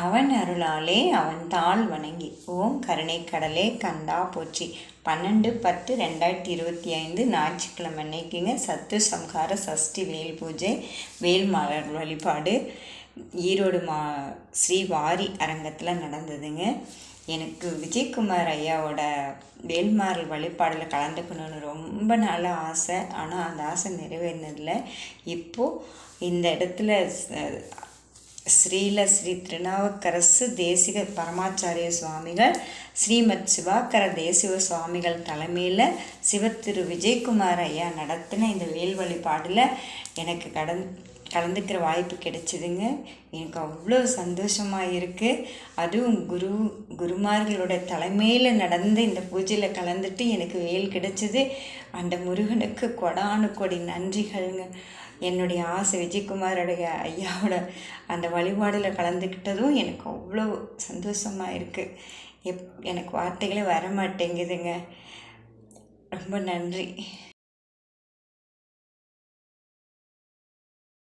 அவன் அருளாலே அவன் தாள் வணங்கி. ஓம் கருணை கடலே கண்டா போற்றி. 12/10/2025 ஞாயிற்றுக்கிழமை அன்னைக்குங்க சத்து சம்ஹார சஷ்டி வேல் பூஜை, வேல்மாறல் வழிபாடு ஈரோடு ஸ்ரீ வாரி அரங்கத்தில் நடந்ததுங்க. எனக்கு விஜயகுமார் ஐயாவோட வேல்மாறல் வழிபாடில் கலந்துக்கணுன்னு ரொம்ப நாள் ஆசை. ஆனால் அந்த ஆசை நிறைவேறினதில்லை. இப்போது இந்த இடத்துல ஸ்ரீல ஸ்ரீ திருநாவுக்கரசு தேசிக பரமாச்சாரிய சுவாமிகள், ஸ்ரீமத் சிவாக்கர தேசிக சுவாமிகள் தலைமையில் சிவத்திரு விஜயகுமார் ஐயா நடத்தின இந்த வேல் வழிபாடில் எனக்கு கலந்துக்கிற வாய்ப்பு கிடைச்சிதுங்க. எனக்கு அவ்வளோ சந்தோஷமாக இருக்குது. அதுவும் குருமார்களோட தலைமையில் நடந்த இந்த பூஜையில் கலந்துட்டு எனக்கு வேல் கிடைச்சிது. அந்த முருகனுக்கு கொடானு கொடி நன்றிகள்ங்க. என்னுடைய ஆசை விஜயகுமாரோடைய ஐயாவோட அந்த வழிபாடில் கலந்துக்கிட்டதும் எனக்கு அவ்வளோ சந்தோஷமாக இருக்குது. எனக்கு வார்த்தைகளே வர மாட்டேங்குதுங்க. ரொம்ப நன்றி.